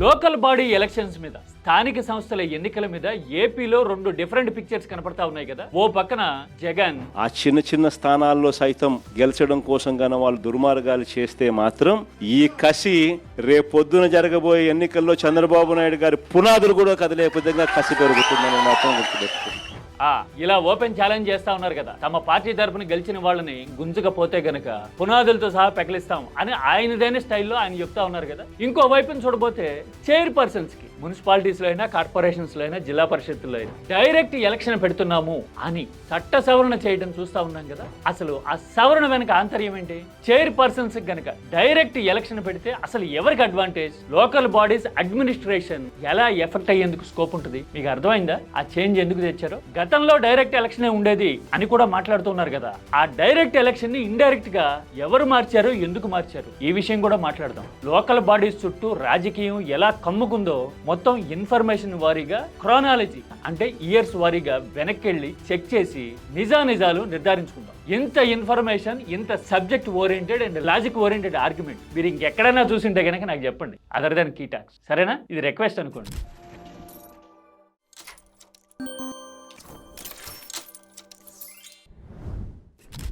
Local body elections మీద, స్థానిక సంస్థల ఎన్నికల మీద ఏపీలో రెండు డిఫరెంట్ పిక్చర్స్ కనపడతా ఉన్నాయి కదా. ఓ పక్కన జగన్ ఆ చిన్న చిన్న స్థానాల్లో సైతం గెలిచడం కోసం గాన వాళ్ళు దుర్మార్గాలు చేస్తే మాత్రం ఈ కసి రేపొద్దున జరగబోయే ఎన్నికల్లో చంద్రబాబు నాయుడు గారి పునాదులు కూడా కదిలే విధంగా కసి పెరుగుతుందని మాత్రం గుర్తుపెట్టుకుంది. ఇలా ఓపెన్ ఛాలెంజ్ చేస్తా ఉన్నారు కదా, తమ పార్టీ తరపున గెలిచిన వాళ్ళని గుంజుకపోతే గనక పునాదులతో సహా పెకలిస్తాం అని ఆయనదైన స్టైల్లో ఆయన చెప్తా ఉన్నారు కదా. ఇంకో వైపుని చూడబోతే చైర్పర్సన్స్ కి మున్సిపాలిటీస్ లో అయినా, కార్పొరేషన్స్ లో అయినా, జిల్లా పరిషత్తుల్లో అయినా డైరెక్ట్ ఎలక్షన్ పెడుతున్నాము అని చట్ట సవరణ చేయడం చూస్తా ఉన్నాం కదా. అసలు ఆ సవరణ వెనక ఆంతర్యం ఏంటి? చైర్పర్సన్స్ గనక డైరెక్ట్ ఎలక్షన్ పెడితే అసలు ఎవరికి అడ్వాంటేజ్? లోకల్ బాడీస్ అడ్మినిస్ట్రేషన్ ఎలా ఎఫెక్ట్ అయ్యేందుకు స్కోప్ ఉంటుంది? మీకు అర్థమైందా ఆ చేంజ్ ఎందుకు తెచ్చారో? గతంలో డైరెక్ట్ ఎలక్షనే ఉండేది అని కూడా మాట్లాడుతున్నారు కదా. ఆ డైరెక్ట్ ఎలక్షన్ ని ఇండైరెక్ట్ గా ఎవరు మార్చారు, ఎందుకు మార్చారు, ఈ విషయం కూడా మాట్లాడదాం. లోకల్ బాడీస్ చుట్టూ రాజకీయం ఎలా కమ్ముకుందో మొత్తం ఇన్ఫర్మేషన్ వారీగా, క్రోనాలజీ అంటే ఇయర్స్ వారీగా వెనక్కి వెళ్ళి చెక్ చేసి నిజానిజాలు నిర్ధారించుకుందాం. ఇంత ఇన్ఫర్మేషన్, ఇంత subject oriented and logic oriented argument మీరు ఇంకెక్కడైనా చూసింటే కనుక నాకు చెప్పండి, అదర్ దాన్ కీ టాక్స్. సరేనా? ఇది రిక్వెస్ట్ అనుకోండి.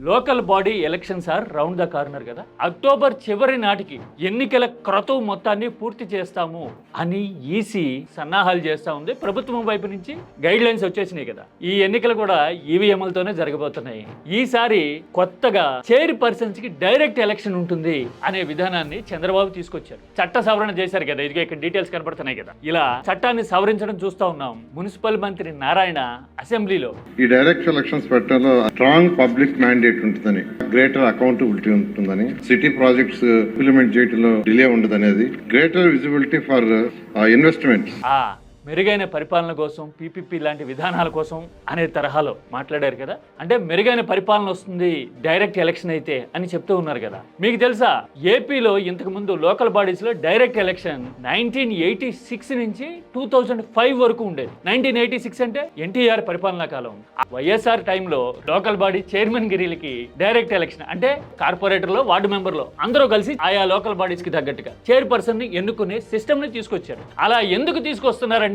Local body elections are round the corner కదా. అక్టోబర్ చివరి నాటికి ఎన్నికల క్రతువు మొత్తాన్ని పూర్తి చేస్తాము అని ఈసీ సన్నాహాలు చేస్తా ఉంది. ప్రభుత్వం వైపు నుంచి గైడ్ లైన్స్ వచ్చేసినాయి కదా. ఈ ఎన్నికలు కూడా ఈవీఎంలతోనే జరగబోతున్నాయి. ఈసారి కొత్తగా చైర్ పర్సన్స్ కి డైరెక్ట్ ఎలక్షన్ ఉంటుంది అనే విధానాన్ని చంద్రబాబు తీసుకొచ్చారు. చట్ట సవరణ చేశారు కదా. ఇదిగో ఇక్కడ డీటెయిల్స్ కనపడుతున్నాయి కదా. ఇలా చట్టాన్ని సవరించడం చూస్తా ఉన్నాం. మున్సిపల్ మంత్రి నారాయణ అసెంబ్లీలో ఈ డైరెక్ట్ ఎలక్షన్స్ పెట్టడంలో స్ట్రాంగ్ పబ్లిక్ మ్యాండేట్ ఉంటుందని, గ్రేటర్ అకౌంటబిలిటీ ఉంటుందని, సిటీ ప్రాజెక్ట్స్ ఇంప్లిమెంట్ చేయడంలో డిలే ఉండదనేది, గ్రేటర్ విజిబిలిటీ ఫర్ ఇన్వెస్ట్మెంట్స్, మెరుగైన పరిపాలన కోసం, పీపీపీ లాంటి విధానాల కోసం అనే తరహాలో మాట్లాడారు కదా. అంటే మెరుగైన పరిపాలన వస్తుంది డైరెక్ట్ ఎలక్షన్ అయితే అని చెప్తూ ఉన్నారు కదా. మీకు తెలుసా ఏపీలో ఇంతకు ముందు లోకల్ బాడీస్ లో డైరెక్ట్ ఎలక్షన్ 1986 నుంచి 2005 వరకు ఉండేది. 1986 అంటే ఎన్టీఆర్ పరిపాలనా కాలం. వైఎస్ఆర్ టైంలో లోకల్ బాడీ చైర్మన్ గిరీలకి డైరెక్ట్ ఎలక్షన్ అంటే కార్పొరేటర్లో, వార్డు మెంబర్లో అందరూ కలిసి ఆయా లోకల్ బాడీస్ కి తగ్గట్టుగా చైర్పర్సన్ ని ఎన్నుకునే సిస్టమ్ ని తీసుకొచ్చారు. అలా ఎందుకు తీసుకొస్తున్నారండి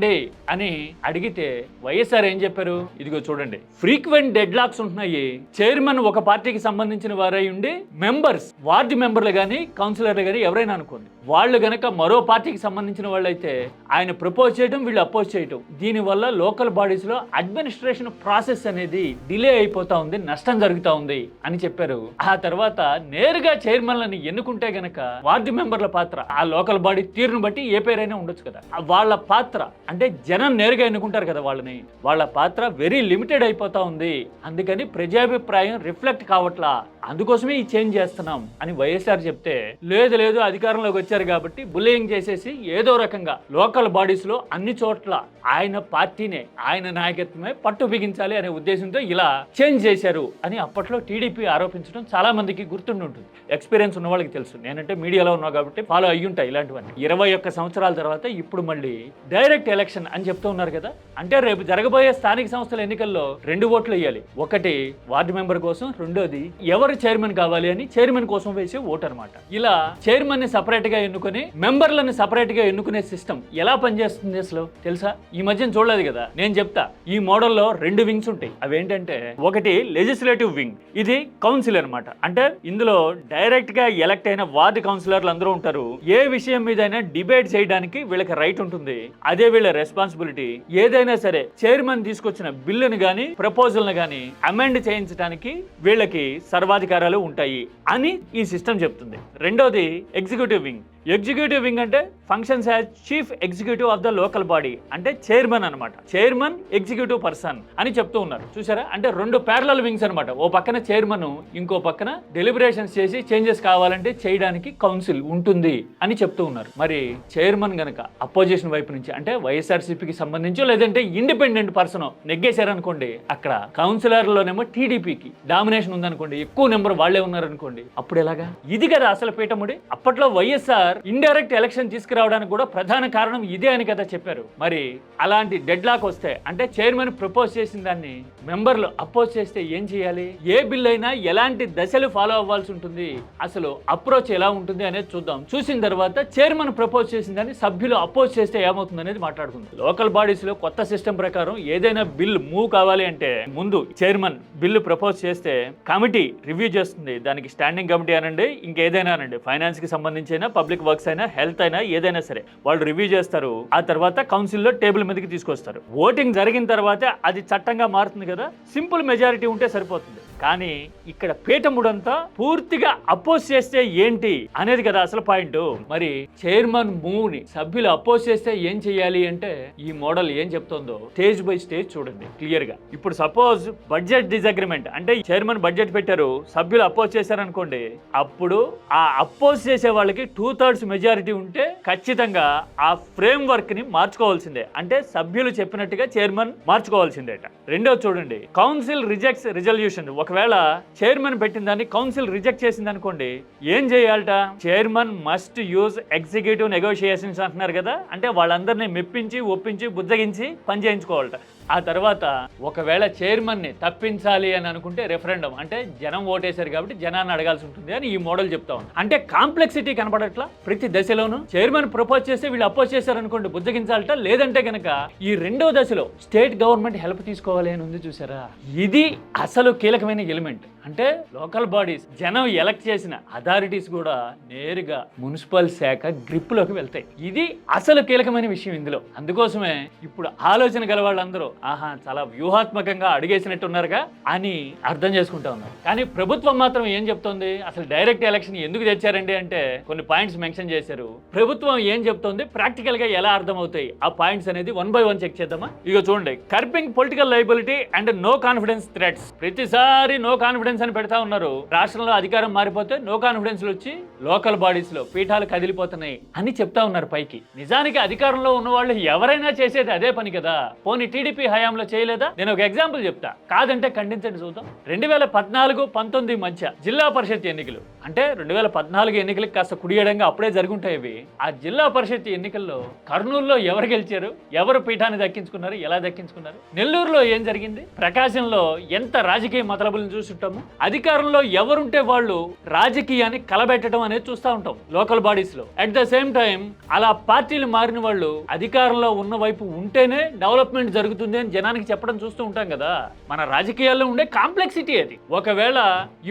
అని అడిగితే వైఎస్ఆర్ ఏం చెప్పారు? ఇదిగో చూడండి. ఫ్రీక్వెంట్ డెడ్ లాక్స్ ఉంటున్నాయి. చైర్మన్ ఒక పార్టీకి సంబంధించిన వారై ఉండి మెంబర్స్, వార్డు మెంబర్లు గానీ, కౌన్సిలర్లు గానీ ఎవరైనా అనుకోండి, వాళ్ళు గనక మరో పార్టీకి సంబంధించిన వాళ్ళైతే ఆయన ప్రపోజ్ చేయడం, వీళ్ళు అపోజ్ చేయడం, దీనివల్ల లోకల్ బాడీస్ లో అడ్మినిస్ట్రేషన్ ప్రాసెస్ అనేది డిలే అయిపోతా ఉంది, నష్టం జరుగుతా ఉంది అని చెప్పారు. ఆ తర్వాత నేరుగా చైర్మన్లని ఎన్నుకుంటే గనక వార్డు మెంబర్ల పాత్ర, ఆ లోకల్ బాడీ తీరును బట్టి ఏ పేరైనా ఉండొచ్చు కదా, వాళ్ళ పాత్ర అంటే జనం నేరుగా ఎన్నుకుంటారు కదా వాళ్ళని, వాళ్ళ పాత్ర వెరీ లిమిటెడ్ అయిపోతా ఉంది. అందుకని ప్రజాభిప్రాయం రిఫ్లెక్ట్ కావట్లా, అందుకోసమే ఈ చేంజ్ చేస్తున్నాం అని వైఎస్ఆర్ చెప్తే, లేదు లేదు అధికారంలోకి వచ్చారు కాబట్టి బుల్లింగ్ చేసేసి ఏదో రకంగా లోకల్ బాడీస్ లో అన్ని చోట్ల ఆయన పార్టీనే, ఆయన నాయకత్వమే పట్టు బిగించాలి అనే ఉద్దేశంతో ఇలా చేంజ్ చేశారు అని అప్పట్లో టీడీపీ ఆరోపించడం చాలా మందికి గుర్తుండి ఉంటుంది. ఎక్స్పీరియన్స్ ఉన్న వాళ్ళకి తెలుసు. నేనంటే మీడియాలో ఉన్నా కాబట్టి ఫాలో అయ్యి ఉంటాయి ఇలాంటివన్నీ. 21 సంవత్సరాల తర్వాత ఇప్పుడు మళ్ళీ డైరెక్ట్ ఎలక్షన్ అని చెప్తూ ఉన్నారు కదా. అంటే రేపు జరగబోయే స్థానిక సంస్థల ఎన్నికల్లో 2 ఓట్లు వేయాలి. ఒకటి వార్డు మెంబర్ కోసం, రెండోది ఎవరు చైర్మన్ కావాలి అని చైర్మన్ కోసం వేసే ఓటు అనమాట. ఇలా చైర్మన్ ని సపరేట్ గా ఎన్నుకొని మెంబర్లను సపరేట్ గా ఎన్నుకునే సిస్టమ్ ఎలా పనిచేస్తుంది అసలు తెలుసా? ఈ మధ్యన చూడలేదు కదా, నేను చెప్తా. ఈ మోడల్లో 2 వింగ్స్ ఉంటాయి. అవేంటంటే, ఒకటి లెజిస్లేటివ్ వింగ్, ఇది కౌన్సిల్ అనమాట. అంటే ఇందులో డైరెక్ట్ గా ఎలక్ట్ అయిన వార్డు కౌన్సిలర్లు అందరూ ఉంటారు. ఏ విషయం మీదైనా డిబేట్ చేయడానికి వీళ్ళకి రైట్ ఉంటుంది. అదే వీళ్ళ రెస్పాన్సిబిలిటీ. ఏదైనా సరే చైర్మన్ తీసుకొచ్చిన బిల్లుని గానీ, ప్రపోజల్ ని గానీ అమెండ్ చేయించడానికి వీళ్ళకి సర్వాధికారాలు ఉంటాయి అని ఈ సిస్టమ్ చెప్తుంది. రెండోది ఎగ్జిక్యూటివ్ వింగ్. ఎగ్జిక్యూటివ్ వింగ్ అంటే functions as chief executive of the local body, అంటే చైర్మన్ అనమాట. చైర్మన్ ఎగ్జిక్యూటివ్ పర్సన్ అని చెప్తూ ఉన్నారు. చూసారా? అంటే 2 ప్యారలల్ వింగ్స్ అనమాట. ఓ పక్కన చైర్మన్, ఇంకో పక్కన డెలిబరేషన్స్ చేసి చేంజెస్ కావాలంటే చేయడానికి కౌన్సిల్ ఉంటుంది అని చెప్తూ ఉన్నారు. మరి చైర్మన్ గనక అపోజిషన్ వైపు నుంచి అంటే వైఎస్ఆర్సీపీకి సంబంధించో లేదంటే ఇండిపెండెంట్ పర్సన్ నెగ్గేశారనుకోండి, అక్కడ కౌన్సిలర్లోనేమో టీడీపీకి డామినేషన్ ఉందనుకోండి, ఎక్కువ నెంబర్ వాళ్లే ఉన్నారనుకోండి, అప్పుడు ఎలాగా? ఇది కదా అసలు పీఠముడి. అప్పట్లో వైఎస్ఆర్ సార్ ఇండైరెక్ట్ ఎలక్షన్ తీసుకురావడానికి కూడా ప్రధాన కారణం ఇదే అని కదా చెప్పారు. మరి అలాంటి డెడ్ లాక్ వస్తే అంటే చైర్మన్ ప్రపోజ్ చేసిన దాన్ని మెంబర్లు అపోజ్ చేస్తే ఏం చేయాలి? ఏ బిల్ అయినా ఎలాంటి దశలు ఫాలో అవ్వాల్సి ఉంటుంది, అసలు అప్రోచ్ ఎలా ఉంటుంది అనేది చూద్దాం. చూసిన తర్వాత చైర్మన్ ప్రపోజ్ చేసిన దాన్ని సభ్యులు అపోజ్ చేస్తే ఏమవుతుంది అనేది మాట్లాడుకుందాం. లోకల్ బాడీస్ లో కొత్త సిస్టమ్ ప్రకారం ఏదైనా బిల్ మూవ్ కావాలి అంటే ముందు చైర్మన్ బిల్లు ప్రపోజ్ చేస్తే కమిటీ రివ్యూ చేస్తుంది. దానికి స్టాండింగ్ కమిటీ అనండి, ఇంకేదైనా అనండి, ఫైనాన్స్ కి సంబంధించి అయినా, పబ్లిక్ వర్క్స్ అయినా, హెల్త్ అయినా, ఏదైనా సరే వాళ్ళు రివ్యూ చేస్తారు. ఆ తర్వాత కౌన్సిల్లో టేబుల్ మీదకి తీసుకొస్తారు. ఓటింగ్ జరిగిన తర్వాతే అది చట్టంగా మారుతుంది కదా. సింపుల్ మెజారిటీ ఉంటే సరిపోతుంది. కానీ ఇక్కడ పీఠముడంతా పూర్తిగా అపోజ్ చేస్తే ఏంటి అనేది కదా అసలు పాయింట్. మరి చైర్మన్ మూవ్ ని సభ్యులు అపోజ్ చేస్తే ఏం చేయాలి అంటే ఈ మోడల్ ఏం చెప్తుందో స్టేజ్ బై స్టేజ్ చూడండి క్లియర్ గా. ఇప్పుడు సపోజ్ బడ్జెట్ డిసగ్రిమెంట్ అంటే చైర్మన్ బడ్జెట్ పెట్టారు, సభ్యులు అపోజ్ చేశారనుకోండి, అప్పుడు ఆ అపోజ్ చేసే వాళ్ళకి 2/3 మెజారిటీ ఉంటే ఖచ్చితంగా ఆ ఫ్రేమ్ వర్క్ ని మార్చుకోవాల్సిందే. అంటే సభ్యులు చెప్పినట్టుగా చైర్మన్ మార్చుకోవాల్సిందేట. రెండోది చూడండి, కౌన్సిల్ రిజెక్ట్స్ రిజల్యూషన్. ఒకవేళ చైర్మన్ పెట్టిన దాన్ని కౌన్సిల్ రిజెక్ట్ చేసింది అనుకోండి, ఏం చేయాలట? Chairman must use executive negotiations అంటున్నారు కదా, అంటే వాళ్ళందరినీ మెప్పించి ఒప్పించి బుజ్జగించి పని చేయించుకోవాలట. ఆ తర్వాత ఒకవేళ చైర్మన్ ని తప్పించాలి అని అనుకుంటే రెఫరెండం, అంటే జనం ఓటేశారు కాబట్టి జనాన్ని అడగాల్సి ఉంటుంది అని ఈ మోడల్ చెప్తా ఉంది. అంటే కాంప్లెక్సిటీ కనపడట్లా ప్రతి దశలోనూ. చైర్మన్ ప్రపోజ్ చేస్తే వీళ్ళు అపోజ్ చేశారు అనుకోండి, బుజ్జగించాలట. లేదంటే కనుక ఈ రెండో దశలో స్టేట్ గవర్నమెంట్ హెల్ప్ తీసుకోవాలి అని ఉంది చూసారా. ఇది అసలు కీలకమైన ఎలిమెంట్. అంటే లోకల్ బాడీస్ జనం ఎలక్ట్ చేసిన అథారిటీస్ కూడా నేరుగా మున్సిపల్ శాఖ గ్రిప్ లోకి వెళ్తాయి. ఇది అసలు కీలకమైన విషయం ఇందులో. అందుకోసమే ఇప్పుడు ఆలోచన గల వాళ్ళందరూ ఆహా చాలా వ్యూహాత్మకంగా అడిగేసినట్టున్నారుగా అని అర్థం చేసుకుంటా ఉన్నారు. కానీ ప్రభుత్వం మాత్రం ఏం చెప్తోంది? అసలు డైరెక్ట్ ఎలక్షన్ ఎందుకు తెచ్చారండి అంటే కొన్ని పాయింట్స్ మెన్షన్ చేశారు. ప్రభుత్వం ఏం చెప్తోంది, ప్రాక్టికల్ గా ఎలా అర్థం అవుతాయి ఆ పాయింట్స్ అనేది 1 by 1 చెక్ చేద్దామా? ఇక చూడండి, curbing political liability and no confidence threats. ప్రతిసారి నో కాన్ఫిడెన్స్ అని పెడతా ఉన్నారు. రాష్ట్రంలో అధికారం మారిపోతే నో కాన్ఫిడెన్స్ వచ్చి లోకల్ బాడీస్ లో పీఠాలు కదిలిపోతున్నాయి అని చెప్తా ఉన్నారు పైకి. నిజానికి అధికారంలో ఉన్న వాళ్ళు ఎవరైనా చేసేది అదే పని కదా. పోనీ టీడీపీ హయాంలో చేయలేదా? నేను ఒక ఎగ్జాంపుల్ చెప్తా, కాదంటే ఖండించండి చూద్దాం. 2014-19 మధ్య జిల్లా పరిషత్ ఎన్నికలు, అంటే 2014 ఎన్నికలకు కాస్త కుడియడంగా అప్పుడే జరుగుంటాయి ఇవి. ఆ జిల్లా పరిషత్ ఎన్నికల్లో కర్నూలులో ఎవరు గెలిచారు, ఎవరు పీఠాన్ని దక్కించుకున్నారు, ఎలా దక్కించుకున్నారు? నెల్లూరులో ఏం జరిగింది? ప్రకాశంలో ఎంత రాజకీయ మతలబులను చూస్తుంటాము. అధికారంలో ఎవరుంటే వాళ్ళు రాజకీయాన్ని కలబెట్టడం అనేది చూస్తూ ఉంటాం లోకల్ బాడీస్ లో. అట్ ద సేమ్ టైం అలా పార్టీలు మారిన వాళ్ళు అధికారంలో ఉన్న వైపు ఉంటేనే డెవలప్మెంట్ జరుగుతుంది అని జనానికి చెప్పడం చూస్తూ ఉంటాం కదా. మన రాజకీయాల్లో ఉండే కాంప్లెక్సిటీ అది. ఒకవేళ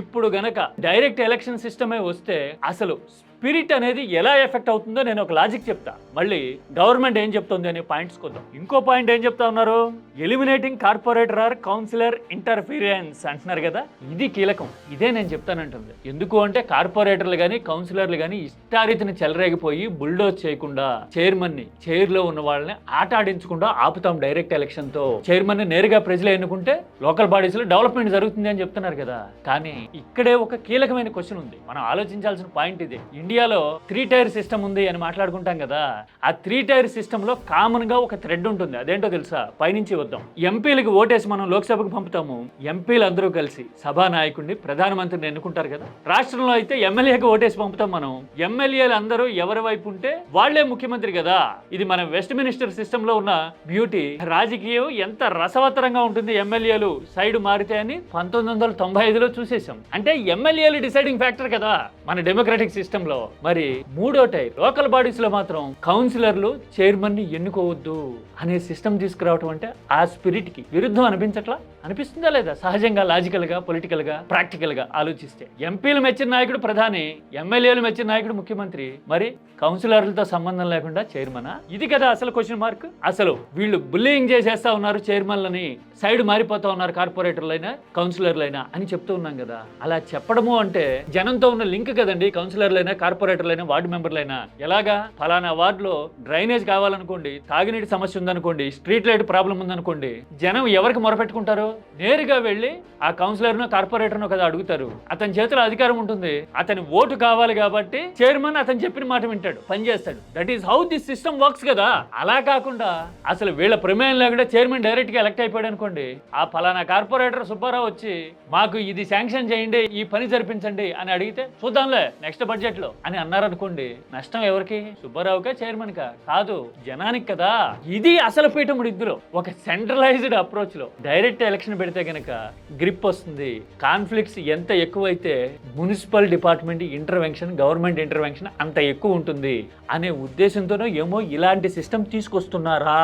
ఇప్పుడు గనక డైరెక్ట్ ఎలక్షన్ సిస్టమే వస్తే అసలు స్పిరిట్ అనేది ఎలా ఎఫెక్ట్ అవుతుందో నేను ఒక లాజిక్ చెప్తా. మళ్ళీ గవర్నమెంట్ ఏం చెప్తుంది అనే పాయింట్స్ కొద్దాం. ఇంకో పాయింట్ ఏం చెప్తా ఉన్నారు, eliminating corporator or councillor interference అంటున్నారు కదా. ఇది కీలకం. ఇదే నేను చెప్తానంటుంది. ఎందుకు అంటే కార్పొరేటర్లు కానీ కౌన్సిలర్లు కానీ ఇష్టారీతిని చెలరేగిపోయి బుల్డోజ్ చేయకుండా చైర్మన్ ని చైర్ లో ఉన్న వాళ్ళని ఆట ఆడించకుండా ఆపుతాం డైరెక్ట్ ఎలక్షన్ తో. చైర్మన్ ని నేరుగా ప్రజలు ఎన్నుకుంటే లోకల్ బాడీస్ లో డెవలప్మెంట్ జరుగుతుంది అని చెప్తున్నారు కదా. కానీ ఇక్కడే ఒక కీలకమైన క్వశ్చన్ ఉంది. మనం ఆలోచించాల్సిన పాయింట్ ఇదే. ఇండియాలో 3 tier సిస్టమ్ ఉంది అని మాట్లాడుకుంటాం కదా. ఆ 3 tier సిస్టమ్ లో కామన్ గా ఒక థ్రెడ్ ఉంటుంది. అదేంటో తెలుసా? పైనుంచి వద్దాం. ఎంపీలకు ఓటేసి మనం లోక్సభకు పంపుతాము. ఎంపీలు అందరూ కలిసి సభానాయకుడిని ప్రధానమంత్రిని ఎన్నుకుంటారు కదా. రాష్ట్రంలో అయితే ఎమ్మెల్యేకి ఓటేసి పంపుతాం మనం. ఎమ్మెల్యేలు అందరూ ఎవరి వైపు ఉంటే వాళ్లే ముఖ్యమంత్రి కదా. ఇది మన వెస్ట్ మినిస్టర్ సిస్టమ్ లో ఉన్న బ్యూటీ. రాజకీయం ఎంత రసవత్తరంగా ఉంటుంది ఎమ్మెల్యేలు సైడ్ మారితే అని 1995లో చూసేసాం. అంటే ఎమ్మెల్యేలు డిసైడింగ్ ఫ్యాక్టర్ కదా మన డెమోక్రటిక్ సిస్టమ్ లో. మరి 3వ టైర్ లోకల్ బాడీస్ లో మాత్రం కౌన్సిలర్లు చైర్మన్ ని ఎన్నుకోవద్దు అనే సిస్టమ్ తీసుకురావటం అంటే ఆ స్పిరిట్ కి విరుద్ధం అనిపించట్లా? అనిపిస్తుందా లేదా? సహజంగా లాజికల్ గా పొలిటికల్ గా ప్రాక్టికల్ గా ఆలోచిస్తే ఎంపీలు మెచ్చిన నాయకుడు ప్రధాని, ఎమ్మెల్యేలు మెచ్చిన నాయకుడు ముఖ్యమంత్రి, మరి కౌన్సిలర్లతో సంబంధం లేకుండా చైర్మనా? ఇది కదా అసలు క్వశ్చన్ మార్క్. అసలు వీళ్ళు బుల్లింగ్ చేసేస్తా ఉన్నారు చైర్మన్లని, సైడ్ మారిపోతా ఉన్నారు కార్పొరేటర్లైనా కౌన్సిలర్లైనా అని చెప్తూ ఉన్నాం కదా. అలా చెప్పడము అంటే జనంతో ఉన్న లింక్ కదండి. కౌన్సిలర్లైనా కార్పొరేటర్లైనా వార్డు మెంబర్లైనా ఎలాగా ఫలానా వార్డులో డ్రైనేజ్ కావాలనుకోండి, తాగునీటి సమస్య ఉందనుకోండి, స్ట్రీట్ లైట్ ప్రాబ్లం ఉందనుకోండి, జనం ఎవరికి మొరపెట్టుకుంటారు? నేరుగా వెళ్ళి ఆ కౌన్సిలర్ను కార్పొరేటర్ను కదా అడుగుతారు. అతని చేతిలో అధికారం ఉంటుంది. అతని ఓటు కావాలి కాబట్టి చైర్మన్ అతను చెప్పిన మాట వింటాడు, పనిచేస్తాడు. That is how this system works కదా. అలా కాకుండా అసలు వీళ్ళ ప్రమేయం లేకుండా చైర్మన్ డైరెక్ట్ గా ఎలక్ట్ అయిపోయాడు అనుకోండి, ఆ ఫలానా కార్పొరేటర్ సుబ్బారావు వచ్చి మాకు ఇది శాంక్షన్ చేయండి, ఈ పని జరిపించండి అని అడిగితే చూద్దాంలే నెక్స్ట్ బడ్జెట్ లో అని అన్నారనుకోండి, నష్టం ఎవరికి? సుబ్బారావుకా చైర్మన్ కా? కాదు, జనానికి కదా. ఇది అసలు పీఠముడు ఇందులో. ఒక సెంట్రలైజ్డ్ అప్రోచ్ లో డైరెక్ట్ ఎలక్షన్ పెడితే గనక గ్రిప్ వస్తుంది. కాన్ఫ్లిక్ట్స్ ఎంత ఎక్కువైతే municipal department intervention, government intervention అంత ఎక్కువ ఉంటుంది అనే ఉద్దేశంతోనో ఏమో ఇలాంటి సిస్టమ్ తీసుకొస్తున్నారా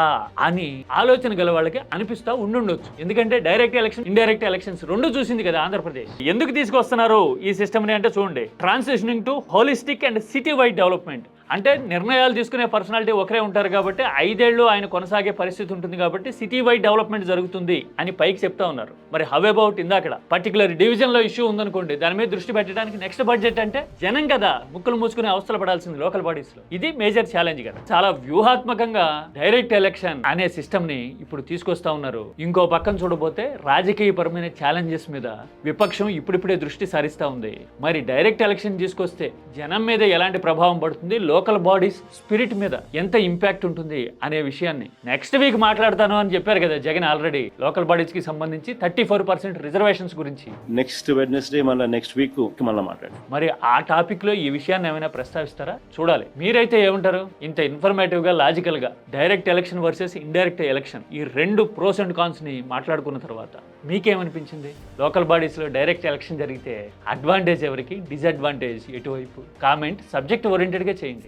అని ఆలోచన గల వాళ్ళకి అనిపిస్తా ఉండుండొచ్చు. ఎందుకంటే డైరెక్ట్ ఎలక్షన్, ఇండైరెక్ట్ ఎలక్షన్స్ రెండు చూసింది కదా ఆంధ్రప్రదేశ్. ఎందుకు తీసుకొస్తున్నారు ఈ సిస్టమ్ ని అంటే చూడండి, transitioning to holistic and city wide development. అంటే నిర్ణయాలు తీసుకునే పర్సనాలిటీ ఒకరే ఉంటారు కాబట్టి 5 ఏళ్ళు ఆయన కొనసాగే పరిస్థితి ఉంటుంది కాబట్టి సిటీ వైడ్ డెవలప్మెంట్ జరుగుతుంది అని పైకి చెప్తా ఉన్నారు. మరి హౌ అబౌట్ ఇందాక పర్టికులర్ డివిజన్ లో ఇష్యూ ఉందనుకోండి, దాని మీద దృష్టి పెట్టడానికి నెక్స్ట్ బడ్జెట్ అంటే జనం కదా ముక్కులు మూసుకునే అవస్థలు పడాల్సింది లోకల్ బాడీస్ లో. ఇది మేజర్ ఛాలెంజ్ కదా. చాలా వ్యూహాత్మకంగా డైరెక్ట్ ఎలక్షన్ అనే సిస్టమ్ ని ఇప్పుడు తీసుకొస్తా ఉన్నారు. ఇంకో పక్కన చూడబోతే రాజకీయపరమైన ఛాలెంజెస్ మీద విపక్షం ఇప్పుడిప్పుడే దృష్టి సారిస్తా ఉంది. మరి డైరెక్ట్ ఎలక్షన్ తీసుకొస్తే జనం మీద ఎలాంటి ప్రభావం పడుతుంది, లోకల్ బాడీస్ స్పిరిట్ మీద ఎంత ఇంపాక్ట్ ఉంటుంది అనే విషయాన్ని నెక్స్ట్ వీక్ మాట్లాడతాను అని చెప్పారు కదా జగన్ ఆల్రెడీ. లోకల్ బాడీస్ కి సంబంధించి 34% రిజర్వేషన్స్ గురించి నెక్స్ట్ వెడ్నెస్డే మళ్ళీ నెక్స్ట్ వీక్ మళ్ళీ మాట్లాడు. మరి ఆ టాపిక్ లో ఈ విషయాన్ని ఏమైనా ప్రస్తావిస్తారా? చూడాలి. మీరైతే ఏమంటారు? ఇంత ఇన్ఫర్మేటివ్ గా, లాజికల్ గా direct election versus indirect election ఈ రెండు ప్రోస్ అండ్ కాన్స్ ని మాట్లాడుకున్న తర్వాత మీకేమనిపించింది? లోకల్ బాడీస్ లో డైరెక్ట్ ఎలక్షన్ జరిగితే అడ్వాంటేజ్ ఎవరికి, డిసడ్వాంటేజ్ ఎటువైపు? కామెంట్ సబ్జెక్ట్ ఓరియంటెడ్ గా చేయండి.